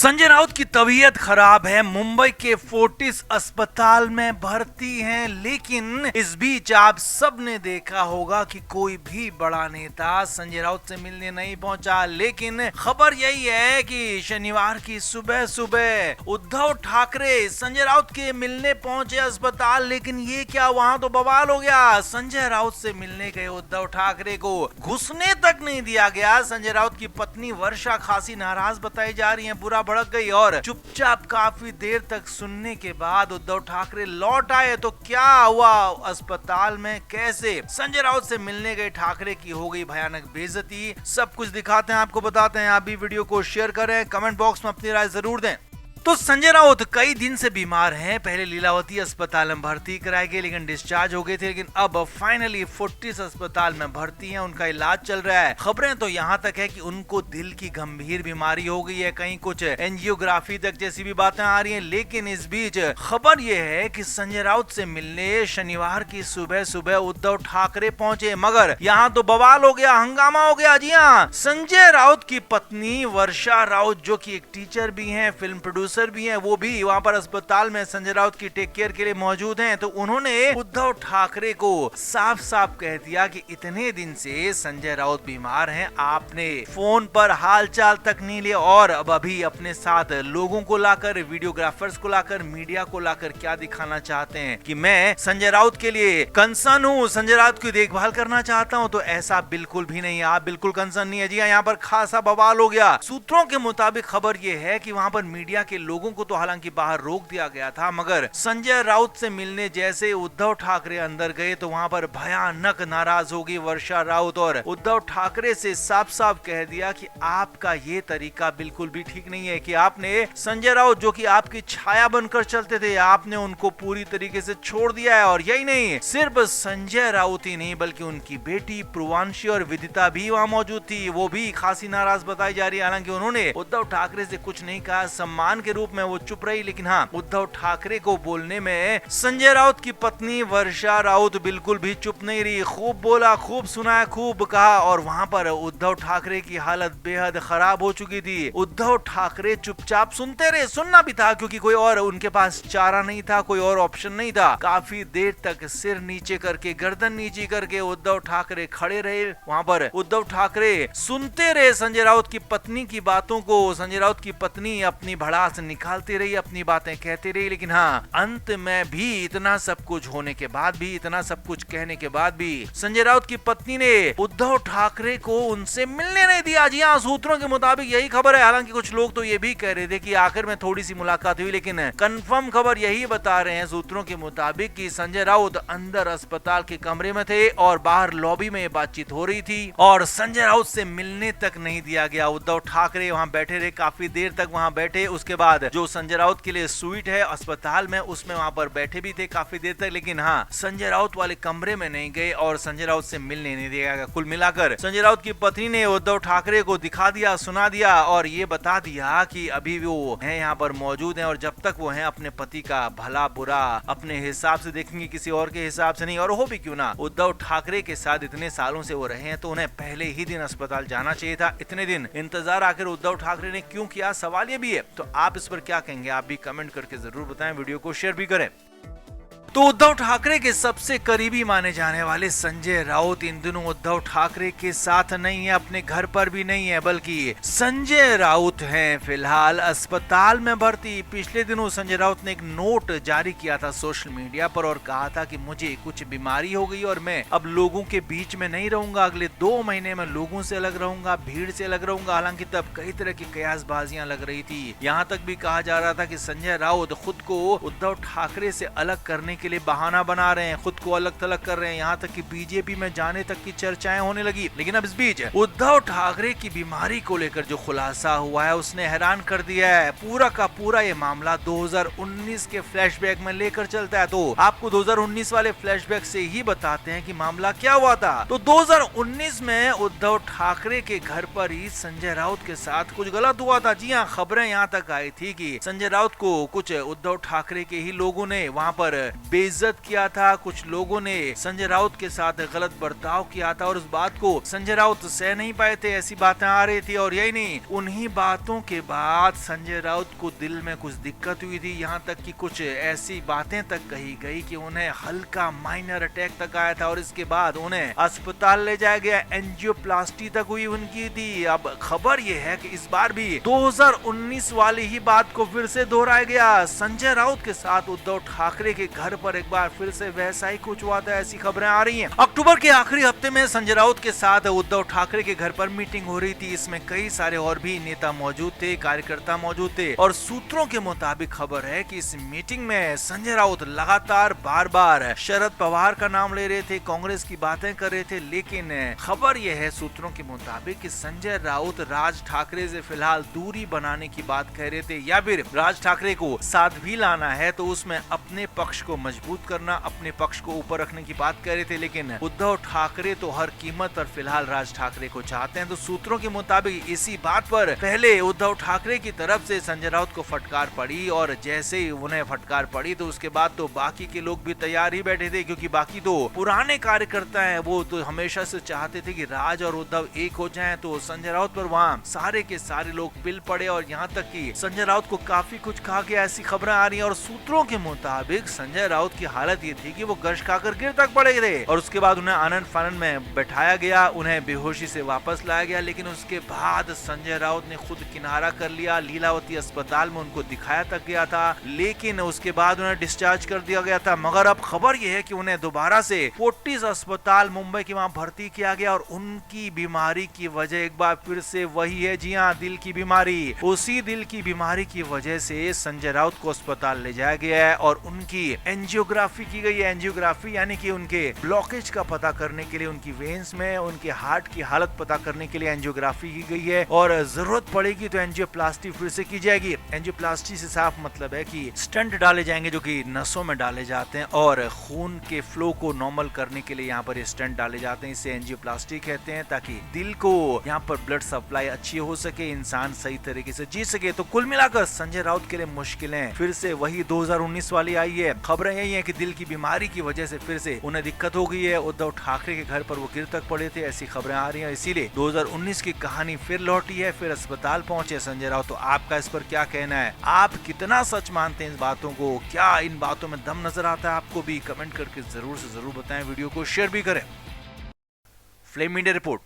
संजय राउत की तबीयत खराब है, मुंबई के फोर्टिस अस्पताल में भर्ती हैं। लेकिन इस बीच आप सब ने देखा होगा कि कोई भी बड़ा नेता संजय राउत से मिलने नहीं पहुंचा। लेकिन खबर यही है कि शनिवार की सुबह सुबह उद्धव ठाकरे संजय राउत के मिलने पहुंचे अस्पताल। लेकिन ये क्या, वहां तो बवाल हो गया। संजय राउत से मिलने गए उद्धव ठाकरे को घुसने तक नहीं दिया गया। संजय राउत की पत्नी वर्षा खासी नाराज बताई जा रही है, पूरा भड़क गई और चुपचाप काफी देर तक सुनने के बाद उद्धव ठाकरे लौट आए। तो क्या हुआ अस्पताल में, कैसे संजय राउत से मिलने गए ठाकरे की हो गई भयानक बेइज्जती, सब कुछ दिखाते हैं, आपको बताते हैं। आप भी वीडियो को शेयर करें, कमेंट बॉक्स में अपनी राय जरूर दें। तो संजय राउत कई दिन से बीमार हैं। पहले लीलावती अस्पताल में भर्ती कराए गए, लेकिन डिस्चार्ज हो गए थे। लेकिन अब फाइनली फोर्टिस अस्पताल में भर्ती हैं, उनका इलाज चल रहा है। खबरें तो यहाँ तक है कि उनको दिल की गंभीर बीमारी हो गई है, कहीं कुछ एंजियोग्राफी तक जैसी भी बातें आ रही हैं। लेकिन इस बीच खबर यह है कि संजय राउत से मिलने शनिवार की सुबह सुबह उद्धव ठाकरे पहुंचे, मगर यहाँ तो बवाल हो गया, हंगामा हो गया। जी हाँ, संजय राउत की पत्नी वर्षा राउत, जो की एक टीचर भी है, फिल्म प्रोड्यूसर भी हैं, वो भी वहां पर अस्पताल में संजय राउत की टेक केयर के लिए मौजूद हैं। तो उन्होंने उद्धव ठाकरे को साफ साफ कह दिया कि इतने दिन से संजय राउत बीमार हैं, आपने फोन पर हालचाल तक नहीं लिया और अब अभी अपने साथ लोगों को लाकर, वीडियोग्राफर्स को लाकर, मीडिया को लाकर क्या दिखाना चाहते हैं कि मैं संजय राउत के लिए कंसर्न हूँ, संजय राउत की देखभाल करना चाहता हूँ। तो ऐसा बिल्कुल भी नहीं है, आप बिल्कुल कंसर्न नहीं है। जी यहाँ पर खासा बवाल हो गया। सूत्रों के मुताबिक खबर ये है कि वहां पर मीडिया के लोगों को तो हालांकि बाहर रोक दिया गया था, मगर संजय राउत से मिलने जैसे उद्धव ठाकरे अंदर गए तो वहां पर भयानक नाराज होगी वर्षा राउत और उद्धव ठाकरे से साफ साफ कह दिया कि आपका ये तरीका बिल्कुल भी ठीक नहीं है कि आपने संजय राउत, जो कि आपकी छाया बनकर चलते थे, आपने उनको पूरी तरीके से छोड़ दिया है। और यही नहीं, सिर्फ संजय राउत ही नहीं बल्कि उनकी बेटी पूर्वांशी और विदिता भी वहां मौजूद थी, वो भी खासी नाराज बताई जा रही है। हालांकि उन्होंने उद्धव ठाकरे से कुछ नहीं कहा, सम्मान के रूप में वो चुप रही। लेकिन हाँ, उद्धव ठाकरे को बोलने में संजय राउत की पत्नी वर्षा राउत बिल्कुल भी चुप नहीं रही, खूब बोला, खूब सुनाया, खूब कहा। और वहां पर उद्धव ठाकरे की हालत बेहद खराब हो चुकी थी। उद्धव ठाकरे चुपचाप सुनते रहे, सुनना भी था क्योंकि कोई और उनके पास चारा नहीं था, कोई और ऑप्शन नहीं था। काफी देर तक सिर नीचे करके, गर्दन नीचे करके उद्धव ठाकरे खड़े रहे। वहां पर उद्धव ठाकरे सुनते रहे संजय राउत की पत्नी की बातों को। संजय राउत की पत्नी अपनी भड़ास निकालती रही, अपनी बातें कहती रही। लेकिन हाँ, अंत में भी इतना सब कुछ होने के बाद भी, इतना सब कुछ कहने के बाद भी संजय राउत की पत्नी ने उद्धव ठाकरे को उनसे मिलने नहीं दिया। जी हाँ, सूत्रों के मुताबिक यही खबर है। हालांकि कुछ लोग तो ये भी कह रहे थे कि आखिर में थोड़ी सी मुलाकात हुई, लेकिन कंफर्म खबर यही बता रहे हैं सूत्रों के मुताबिक कि संजय राउत अंदर अस्पताल के कमरे में थे और बाहर लॉबी में बातचीत हो रही थी और संजय राउत से मिलने तक नहीं दिया गया। उद्धव ठाकरे वहां बैठे रहे, काफी देर तक वहां बैठे। उसके बाद जो संजय राउत के लिए स्वीट है अस्पताल में, उसमें वहां पर बैठे भी थे काफी देर तक। लेकिन हाँ, संजय राउत वाले कमरे में नहीं गए और संजय राउत से मिलने नहीं दिया गया। कुल मिलाकर संजय राउत की पत्नी ने उद्धव ठाकरे को दिखा दिया, सुना दिया और ये बता दिया कि अभी वो हैं, यहाँ पर मौजूद हैं और जब तक वो हैं अपने पति का भला बुरा अपने हिसाब से देखेंगे, किसी और के हिसाब से नहीं। और हो भी क्यों ना, उद्धव ठाकरे के साथ इतने सालों से वो रहे हैं तो उन्हें पहले ही दिन अस्पताल जाना चाहिए था। इतने दिन इंतजार आखिर उद्धव ठाकरे ने क्यों किया, सवाल ये भी है। तो आप इस पर क्या कहेंगे, आप भी कमेंट करके जरूर बताएं, वीडियो को शेयर भी करें। तो उद्धव ठाकरे के सबसे करीबी माने जाने वाले संजय राउत इन दिनों उद्धव ठाकरे के साथ नहीं है, अपने घर पर भी नहीं है, बल्कि संजय राउत हैं फिलहाल अस्पताल में भर्ती। पिछले दिनों संजय राउत ने एक नोट जारी किया था सोशल मीडिया पर और कहा था कि मुझे कुछ बीमारी हो गई और मैं अब लोगों के बीच में नहीं रहूंगा, अगले 2 महीने में लोगों से अलग रहूंगा, भीड़ से अलग रहूंगा। हालांकि तब कई तरह की कयासबाजियां लग रही थी। यहाँ तक भी कहा जा रहा था कि संजय राउत खुद को उद्धव ठाकरे से अलग करने के लिए बहाना बना रहे हैं, खुद को अलग थलग कर रहे हैं। यहाँ तक कि बीजेपी में जाने तक की चर्चाएं होने लगी। लेकिन अब इस बीच उद्धव ठाकरे की बीमारी को लेकर जो खुलासा हुआ है उसने हैरान कर दिया है। पूरा का पूरा ये मामला 2019 के फ्लैशबैक में लेकर चलता है। तो आपको 2019 वाले फ्लैशबैक से ही बताते हैं कि मामला क्या हुआ था। तो 2019 में उद्धव ठाकरे के घर पर ही संजय राउत के साथ कुछ गलत हुआ था। जी हाँ, खबरें यहाँ तक आई थी कि संजय राउत को कुछ उद्धव ठाकरे के ही लोगों ने वहाँ पर बेइज्जत किया था, कुछ लोगों ने संजय राउत के साथ गलत बर्ताव किया था और उस बात को संजय राउत सह नहीं पाए थे, ऐसी बातें आ रही थी। और यही नहीं, उन्हीं बातों के बाद संजय राउत को दिल में कुछ दिक्कत हुई थी, यहाँ तक कि कुछ ऐसी बातें तक कही गई कि उन्हें हल्का माइनर अटैक तक आया था और इसके बाद उन्हें अस्पताल ले जाया गया, एंजियोप्लास्टी तक हुई उनकी थी। अब खबर यह है कि इस बार भी 2019 वाली ही बात को फिर से दोहराया गया। संजय राउत के साथ उद्धव ठाकरे के घर पर एक बार फिर से वैसा ही कुछ हुआ था, ऐसी खबरें आ रही हैं। अक्टूबर के आखिरी हफ्ते में संजय राउत के साथ उद्धव ठाकरे के घर पर मीटिंग हो रही थी। इसमें कई सारे और भी नेता मौजूद थे, कार्यकर्ता मौजूद थे और सूत्रों के मुताबिक खबर है कि इस मीटिंग में संजय राउत लगातार बार बार शरद पवार का नाम ले रहे थे, कांग्रेस की बातें कर रहे थे। लेकिन खबर यह है सूत्रों के मुताबिक कि संजय राउत राज ठाकरे से फिलहाल दूरी बनाने की बात कह रहे थे, या फिर राज ठाकरे को साथ भी लाना है तो उसमें अपने पक्ष को मजबूत करना, अपने पक्ष को ऊपर रखने की बात कह रहे थे। लेकिन उद्धव ठाकरे तो हर कीमत पर फिलहाल राज ठाकरे को चाहते हैं। तो सूत्रों के मुताबिक इसी बात पर पहले उद्धव ठाकरे की तरफ से संजय राउत को फटकार पड़ी और जैसे ही उन्हें फटकार पड़ी तो उसके बाद तो बाकी के लोग भी तैयार ही बैठे थे, क्योंकि बाकी तो पुराने कार्यकर्ता हैं, वो तो हमेशा से चाहते थे कि राज और उद्धव एक हो जाएं। तो संजय राउत पर वहाँ सारे के सारे लोग पिल पड़े और यहाँ तक कि संजय राउत को काफी कुछ कहा गया, ऐसी खबरें आ रही हैं। और सूत्रों के मुताबिक संजय राउत की हालत ये थी कि वो गश खाकर गिर तक पड़े थे और उसके बाद उन्हें आनंद फानंद में बैठाया गया, उन्हें बेहोशी से वापस लाया गया। लेकिन उसके बाद संजय राउत ने खुद किनारा कर लिया, लीलावती अस्पताल में उनको दिखाया तक गया था, लेकिन उसके बाद उन्हें डिस्चार्ज कर दिया गया था। मगर अब खबर यह है कि उन्हें दोबारा से फोर्टिस अस्पताल मुंबई के वहां भर्ती किया गया और उनकी बीमारी की वजह एक बार फिर से वही है, जी हाँ, दिल की बीमारी। उसी दिल की बीमारी की वजह से संजय राउत को अस्पताल ले जाया गया है और उनकी एंजियोग्राफी की गई है। एंजियोग्राफी यानी कि उनके ब्लॉकेज का पता करने के लिए, उनकी वेन्स में उनके हार्ट की हालत पता करने के लिए एंजियोग्राफी की गई है और जरूरत पड़ेगी तो एंजियोप्लास्टी फिर से की जाएगी। एंजियोप्लास्टी से साफ मतलब है कि स्टंट डाले जाएंगे जो कि नसों में डाले जाते हैं और खून के फ्लो को नॉर्मल करने के लिए यहाँ पर स्टंट डाले जाते हैं, इसे एंजियोप्लास्टी कहते हैं, ताकि दिल को यहाँ पर ब्लड सप्लाई अच्छी हो सके, इंसान सही तरीके से जी सके। तो कुल मिलाकर संजय राउत के लिए मुश्किलें फिर से वही 2019 वाली आई है। खबरें यही है कि दिल की बीमारी की वजह से फिर से उन्हें दिक्कत हो गई है, उद्धव ठाकरे के घर पर वो गिर तक पड़े थे, ऐसी खबरें आ रही हैं। इसीलिए 2019 की कहानी फिर लौटी है, फिर अस्पताल पहुंचे संजय राउत। तो आपका इस पर क्या कहना है? आप कितना सच मानते हैं इस बातों को? क्या इन बातों में दम नजर आता है आपको भी? कमेंट करके जरूर से जरूर बताएं, वीडियो को शेयर भी करें। Flame media report.